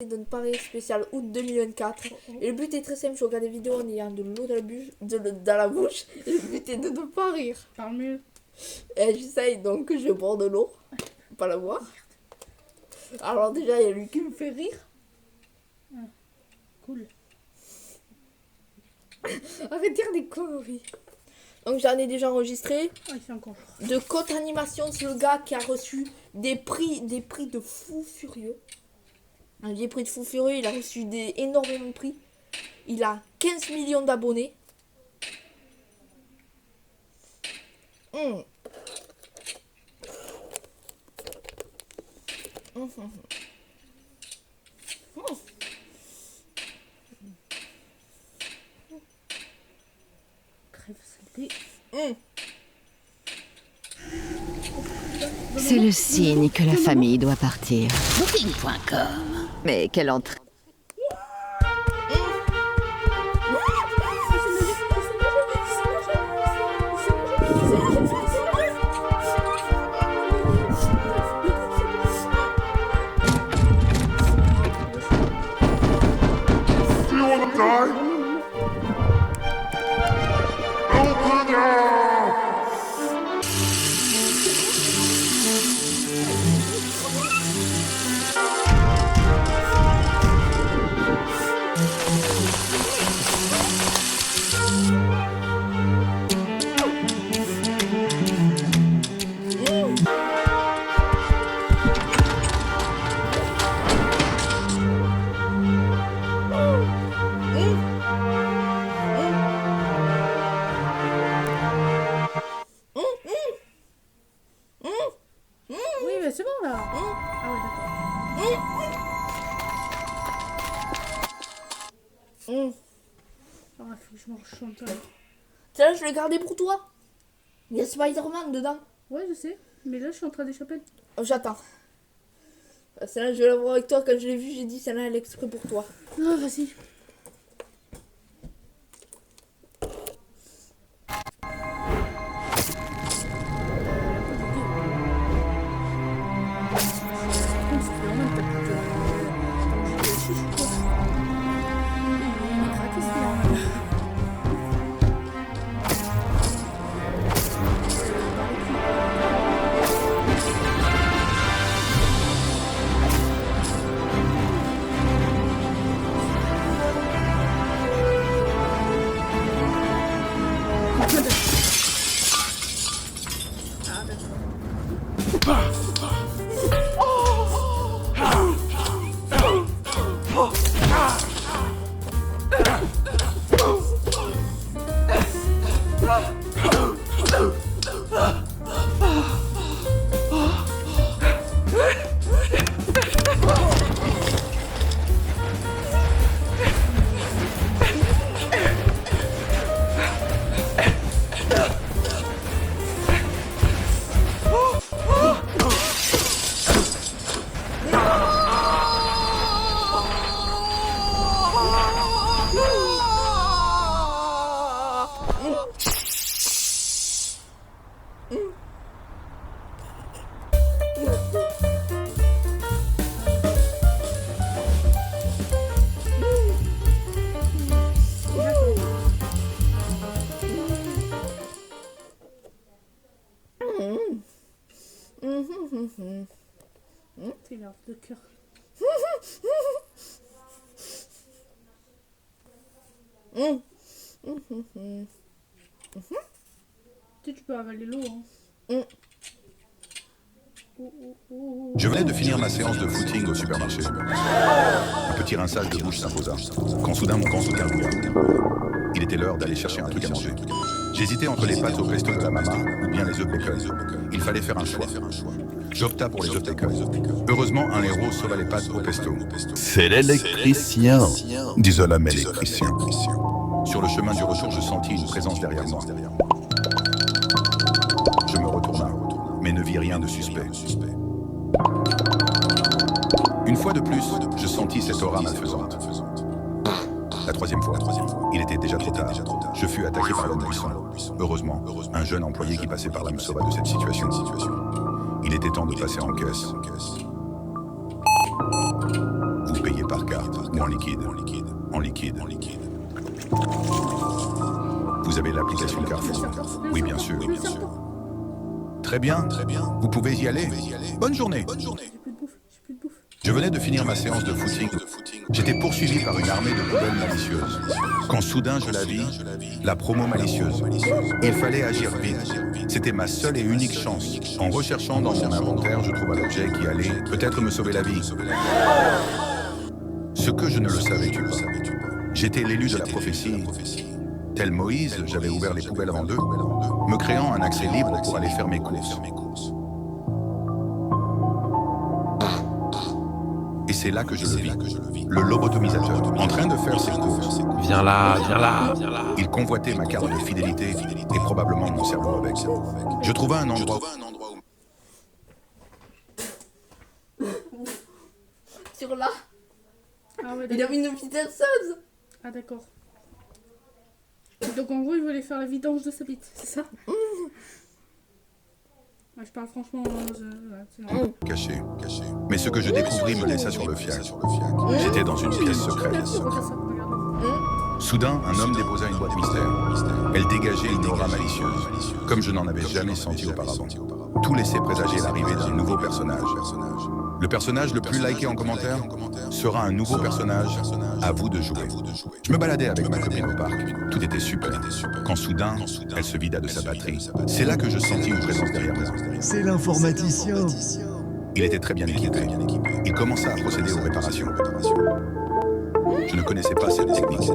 De ne pas rire spécial août 2024. Et le but est très simple, je regarde des vidéos en ayant de l'eau dans la bouche. Et le but est de ne pas rire. Parle mieux. Et j'essaye donc, je bois de l'eau. Pas la boire. Alors déjà, il y a lui qui me fait rire. Cool. Arrête de dire des conneries. Donc j'en ai déjà enregistré. Ah, il fait encore. De Côte Animation, c'est le gars qui a reçu des prix de fou furieux. Des prix de fou furieux, il a reçu énormément de prix. Il a 15 millions d'abonnés. Crève saleté. C'est le signe que la famille doit partir. Booking.com. Mais quelle entrée. Oui, mais c'est bon là. Ah ouais, d'accord. Ah, faut que je m'en chante. Celle-là, je l'ai gardé pour toi. Il y a Spider-Man dedans. Ouais, je sais. Mais là, je suis en train d'échapper. Oh, j'attends. Celle-là, je vais la voir avec toi. Quand je l'ai vue, j'ai dit celle-là, elle est exprès pour toi. Ah, vas-y. C'est l'heure de cœur. Tu peux avaler l'eau. Hein. Je venais de finir ma séance de footing au supermarché. Un petit rinçage de bouche s'imposa, quand soudain mon camp se calma. Il était l'heure d'aller chercher un truc à manger. J'hésitais entre les pâtes au pesto de la maman ou bien les œufs bacon. Il fallait faire un choix. J'opta pour les œufs bacon. Heureusement, un héros sauva les pâtes au pesto. C'est l'électricien, disait l'homme électricien. Sur le chemin du retour, je sentis une présence derrière moi. Je me retourna, mais ne vis rien de suspect. Une fois de plus, je sentis cette aura malfaisante. La troisième fois, il était déjà trop tard. Je fus attaqué par l'homme puissant. Heureusement, un jeune employé qui passait par là me sauva de cette situation. Il était temps de passer en caisse. Vous payez par En liquide. Vous avez l'application Carrefour? Oui, bien sûr. Très bien. Vous pouvez y aller. Bonne journée. J'ai plus de bouffe. Je venais de finir ma séance de footing. J'étais poursuivi par une armée de poubelles malicieuses. Quand soudain je la vis, la promo malicieuse. Il fallait agir vite. C'était ma seule et unique chance. En recherchant dans mon inventaire, je trouve un objet qui allait peut-être me sauver la vie. Ce que je ne le savais-tu pas. J'étais l'élu de la prophétie. Tel Moïse, j'avais ouvert les poubelles avant d'eux, me créant un accès libre pour aller faire mes courses. Et c'est là que je le vis, le lobotomisateur, en train de faire ses courses. Viens là. Il convoitait ma carte de fidélité et probablement mon cerveau avec. Je trouvais un endroit Sur là, Ah ouais, il d'accord. a mis une petite danseuse. Ah d'accord. Donc en gros, il voulait faire la vidange de sa bite, c'est ça? Ouais, je parle franchement, c'est normal. caché. Mais ce que je découvris me laissa sur le fiac. J'étais dans une pièce secrète. Regarde ça, regarde. Soudain, un homme déposa une boîte mystère. Elle dégageait une aura malicieuse, comme je n'en avais jamais senti auparavant. Tout laissait présager l'arrivée d'un nouveau personnage. Le personnage le plus liké en commentaire sera un nouveau personnage, à vous de jouer. Je me baladais avec ma copine au parc, tout était super. Quand soudain, elle se vida de sa batterie. C'est là que je sentis une présence derrière moi. C'est l'informaticien. Il était très bien équipé. Il commença à procéder aux réparations. Je ne connaissais pas cette technique.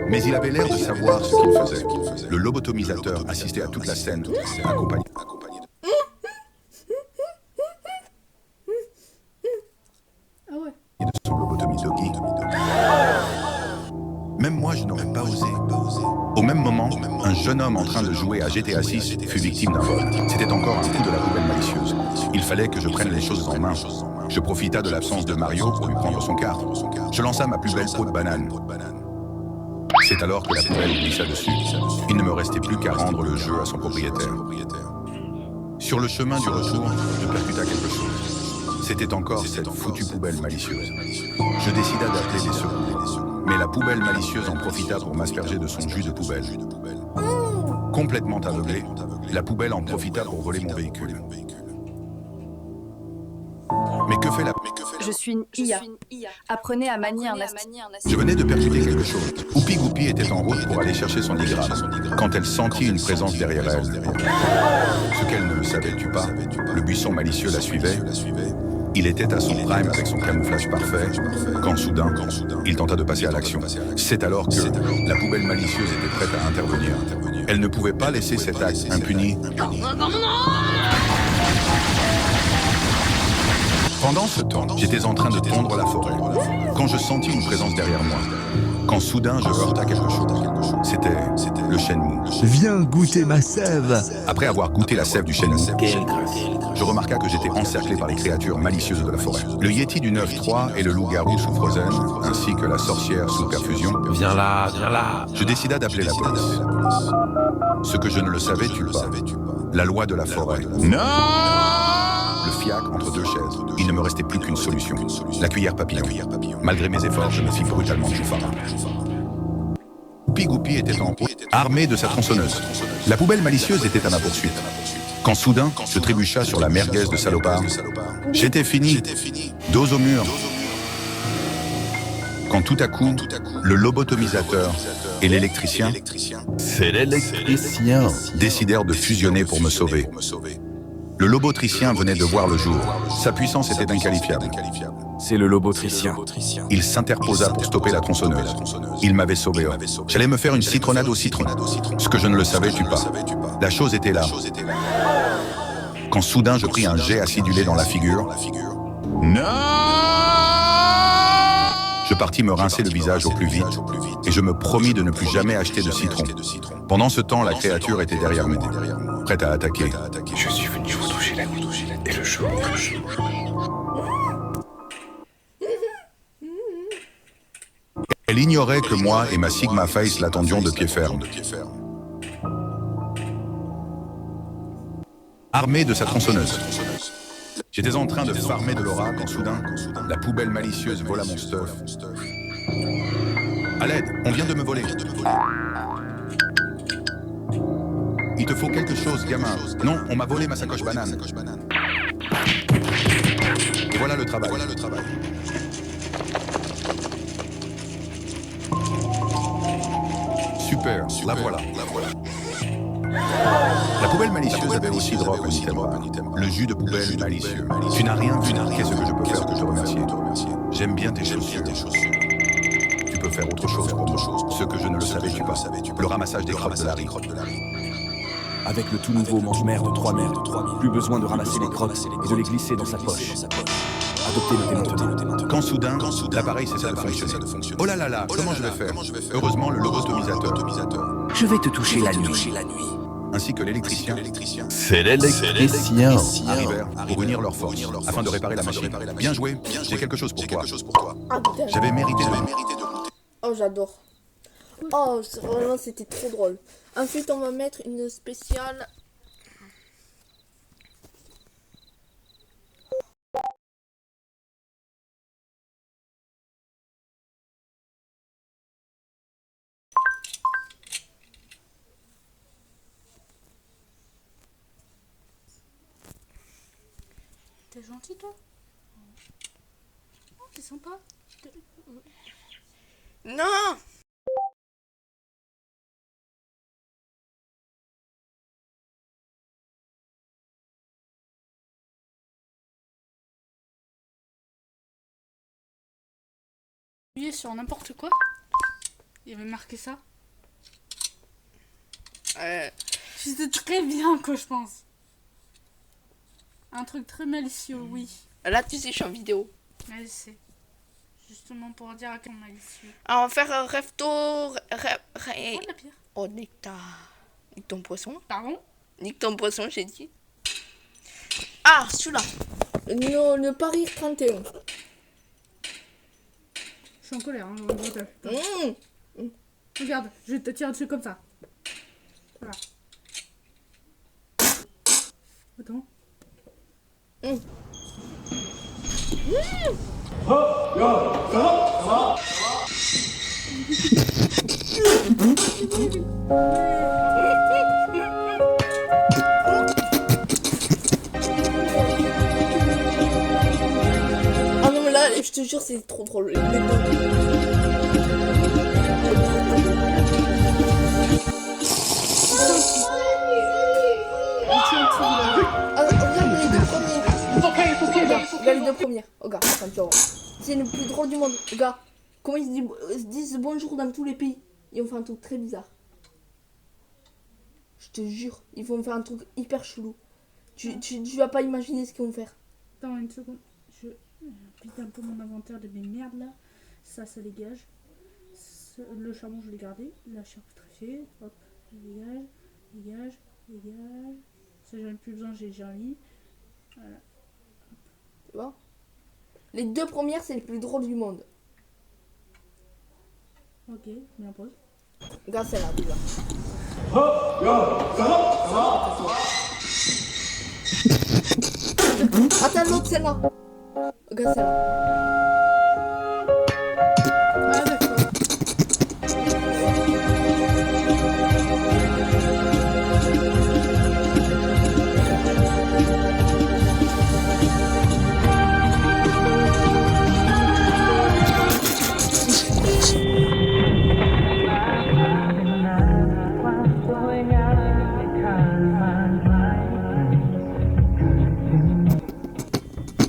Mais il avait l'air de savoir ce qu'il faisait. Le lobotomisateur assistait à toute la scène, accompagné Ah ouais. de son lobotomie doggy. Même moi, je n'aurais pas osé. Au même moment, un jeune homme en train de jouer à GTA 6 fut victime d'un vol. C'était encore un coup de la poubelle malicieuse. Il fallait que je prenne les choses en main. Je profita de l'absence de Mario pour lui prendre son quart. Je lança ma plus belle peau de banane. C'est alors que la poubelle glissa dessus. Il ne me restait plus qu'à rendre le jeu à son propriétaire. Sur le chemin du retour, je percuta quelque chose. C'était encore cette foutue poubelle malicieuse. Je décida d'appeler les secours. Mais la poubelle malicieuse en profita pour m'asperger de son jus de poubelle. Complètement aveuglée, la poubelle en profita pour voler mon véhicule. Mais que fait la... Je suis une IA. Apprenez à manier un aspect. Je venais de percuter quelque chose. Oupi Goupi était en route pour aller chercher son digramme, quand elle sentit une présence derrière elle. Ce qu'elle ne le savait-tu pas, le buisson malicieux la suivait. Il était à son prime avec son camouflage parfait, quand soudain, il tenta de passer à l'action. C'est alors que la poubelle malicieuse était prête à intervenir. Elle ne pouvait pas laisser cet acte impuni. Pendant ce temps, j'étais en train de tondre la forêt, quand je sentis une présence derrière moi. Quand soudain, je heurta quelque chose. C'était le chêne mou. Viens goûter ma sève. Après avoir goûté la sève du chêne mou, je remarqua que j'étais encerclé par les créatures malicieuses de la forêt. Le Yeti du 9-3 et le loup-garou sous Frozen, ainsi que la sorcière sous perfusion. Viens là. Je décida d'appeler la police. Ce que je ne le savais-tu pas, la loi de la forêt. Non. Le fiac entre deux chaises. Il ne me restait plus qu'une solution. La cuillère papillon. Malgré mes efforts, je me fis brutalement Choufara. Goupi était en route, armé de sa tronçonneuse. La poubelle malicieuse était à ma poursuite. Quand soudain, je trébucha sur la merguez de salopard. J'étais fini, dos au mur. Quand tout à coup, le lobotomisateur et l'électricien C'est l'électricien. décidèrent de fusionner pour me sauver. Le lobotricien venait de voir le jour. Sa puissance était inqualifiable. C'est le lobotricien. Il s'interposa pour stopper la tronçonneuse. Il m'avait sauvé. J'allais me faire une citronnade au citron. Ce que je ne le savais-tu pas. La chose était là. Quand soudain je pris un jet acidulé dans la figure, Non. je partis me rincer le visage au plus vite et je me promis de ne plus jamais acheter de citron. Pendant ce temps, la créature était derrière moi, prête à attaquer. Je suis venu vous toucher la nuit et le jour. Elle ignorait que moi et ma Sigma Face l'attendions de pied ferme. Armé de sa tronçonneuse. J'étais en train de farmer de l'aura quand soudain, la poubelle malicieuse vola mon stuff. À l'aide, on vient de me voler. Il te faut quelque chose, gamin. Non, on m'a volé ma sacoche banane. Et voilà le travail. Super, la voilà. La poubelle malicieuse avait aussi drop un item. Le jus de poubelle malicieux. Tu n'as rien vu. Qu'est-ce que je peux faire pour te remercier? J'aime bien tes chaussures. Tu peux faire autre chose pour moi. Ce que je ne le savais-tu pas. Le ramassage des crottes de la rue. Avec le tout nouveau mange-mère de 3000, plus besoin de ramasser les crottes et de les glisser dans sa poche. Adoptez le démontement. Quand soudain, l'appareil cessa de fonctionner. Oh là là là, comment je vais faire? Heureusement, le lobotomisateur. Je vais te toucher la nuit. Ainsi que l'électricien C'est l'électricien. arrivèrent pour unir leurs forces afin de réparer la machine. Bien joué, j'ai quelque chose pour toi. Ah putain. J'avais mérité de... Oh, j'adore. Oh, vraiment, c'était trop drôle. Ensuite, on va mettre une spéciale. T'es gentil, toi? Oh, t'es sympa. Non! Appuyez sur n'importe quoi. Il y avait marqué ça. C'était très bien, quoi, je pense. Un truc très malicieux, oui. Là, tu sais, je suis en vidéo. Mais c'est justement pour dire à quel malicieux. Alors, on va faire un refto. Oh, la pire. Oh, nique ton poisson. Pardon? Nique ton poisson, j'ai dit. Ah, celui-là. Non, le Paris 31. Je suis en colère, hein, Regarde, je te tire dessus comme ça. Voilà. Attends. Ah non, mais là, je te jure, c'est trop drôle. Regarde les deux premières. Regarde, attends, tu vas voir. C'est le plus drôle du monde. Regarde, comment ils se disent bonjour dans tous les pays. Ils vont faire un truc très bizarre. Je te jure, ils vont faire un truc hyper chelou. Tu vas pas imaginer ce qu'ils vont faire. Attends une seconde. Je vide un peu mon inventaire de mes merdes là. Ça dégage. Le charbon, je l'ai gardé. La charcuterie, hop, dégage. Ça, j'en ai plus besoin, j'ai mis. Voilà. Tu vois? Les deux premières, c'est les plus drôles du monde. Ok, mets en pause. Regarde celle-là, déjà. Attends, l'autre, celle-là. Regarde celle-là. Ah, d'accord.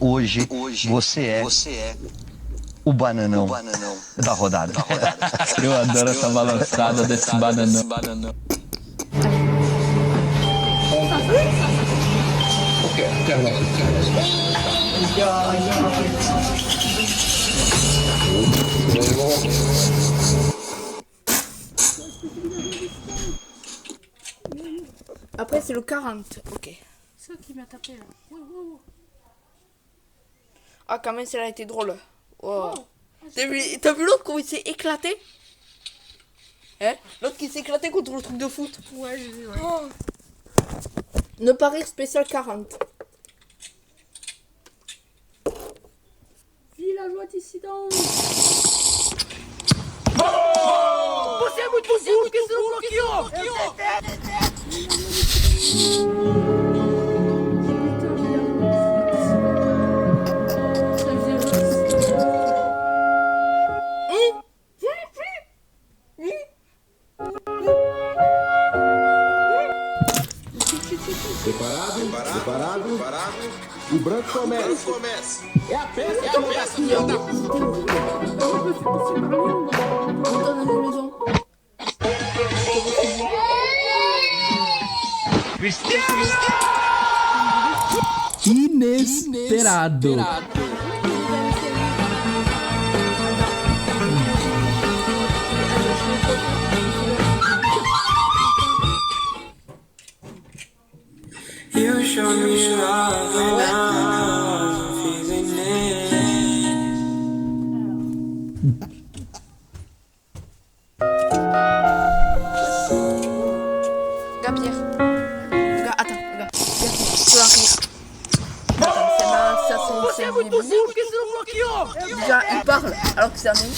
Hoje você é o bananão da rodada. Eu adoro essa balançada desse bananão. Après, c'est le 40. Ok. C'est ça qui m'a tapé là. Wow. Ah, quand même, celle-là a été drôle. Wow. T'as vu l'autre comment il s'est éclaté? Hein? L'autre qui s'est éclaté contre le truc de foot. Ouais, j'ai vu, ouais. Oh. Ne pas rire spécial 40. villageois dissident. O branco começa. É a peça que filha da puta. On dans la maison. Inesperado. You show me love and I'm feeling it. Regarde Pierre. Regarde, attends, regarde. Tu vas rire. Attends, celle-là, ça c'est le début. Déjà, il parle alors que c'est un nom.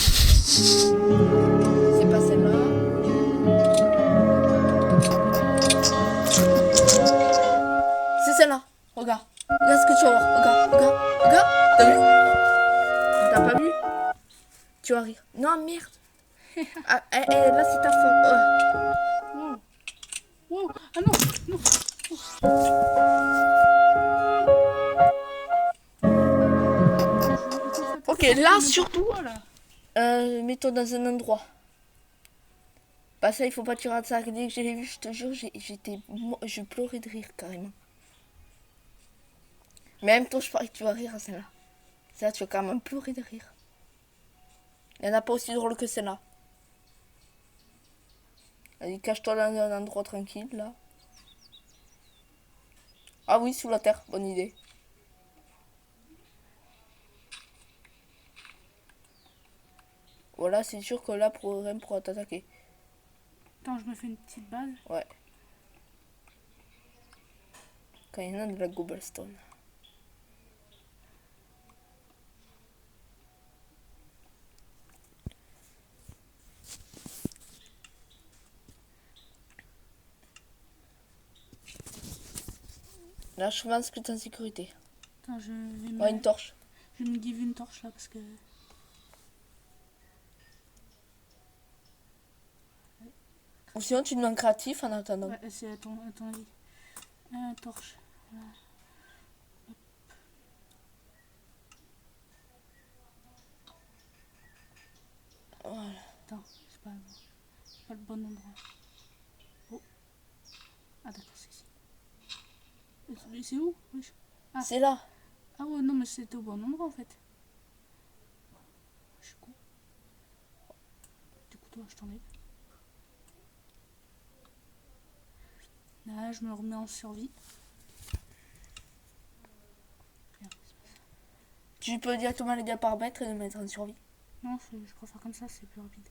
C'est pas celle-là. C'est celle-là. Regarde. Regarde ce que tu vas voir. Regarde, regarde, regarde. T'as vu? T'as pas vu? Tu vas rire. Non, merde. Ah, là, c'est ta faute. Wow. Ah non, non. Ok, là, surtout, mets-toi dans un endroit. Bah ça, il faut pas que tu rates ça. Dès que j'ai vu, je te jure, je pleurais de rire, carrément. Mais en même temps, je parie que tu vas rire à celle-là. Celle-là, tu vas quand même pleurer de rire. Il n'y en a pas aussi drôle que celle-là. Allez, cache-toi dans un endroit tranquille, là. Ah oui, sous la terre, bonne idée. Voilà, c'est sûr que là, rien pourra t'attaquer. Attends, je me fais une petite balle. Ouais. Quand il y en a de la cobblestone. Là, je pense que t'es en sécurité. Attends, je vais Ouais, une torche. Je vais me give une torche là parce que... Ou sinon, tu demandes créatif en attendant. Ouais, c'est à ton avis. Torche. Voilà. Voilà. Attends, c'est pas le bon endroit. Oh. Ah d'accord, c'est ici. C'est où? Ah. C'est là. Ah ouais, non mais c'était au bon endroit en fait. Je suis con. Du coup toi, je t'enlève. Là, je me remets en survie. Tu peux directement les paramètres et les mettre en survie. Non, je préfère comme ça, c'est plus rapide.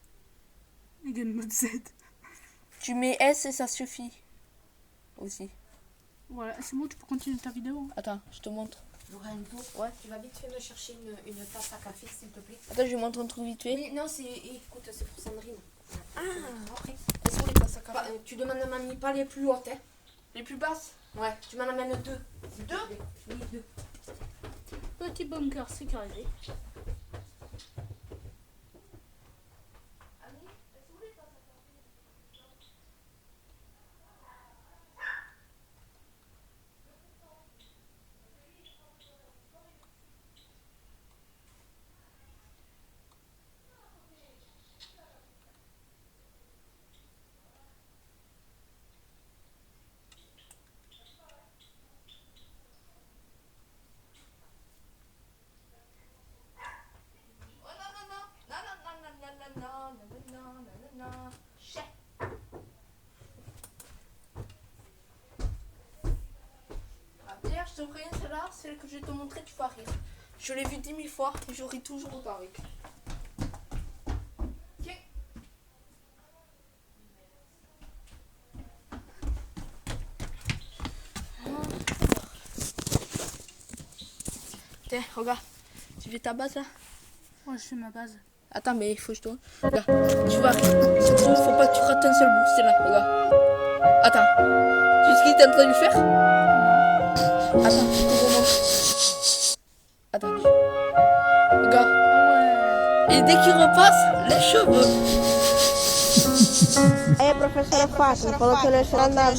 Game mode Z. Tu mets S et ça suffit. Aussi. Voilà, c'est bon, tu peux continuer ta vidéo. Attends, je te montre. Lorenzo, ouais. Tu vas vite fait me chercher une tasse à café, s'il te plaît. Attends, je vais montrer un truc vite fait. Oui, non, écoute, c'est pour Sandrine. Ah, après. elles sont les tasses à café. Tu demandes à mamie pas les plus hautes, hein. Les plus basses? Ouais, tu m'en amènes 2. 2? Oui, 2. Petit bunker sécurisé. Je te préviens, celle-là, celle que je vais te montrer, tu vas rire. Je l'ai vue 10 000 fois et je ris toujours autant avec. Tiens. Tiens, regarde. Tu fais ta base là. Ouais, je fais ma base. Attends, mais il faut que je te... Regarde, tu vois, surtout, faut pas que tu rates un seul bout, c'est là, regarde. Attends, tu sais ce qu'il est en train de faire? Attends, je te remontre. Attends, regarde. Et dès qu'il repasse, les cheveux. É, professora Fátima, falou que ele ia chorar na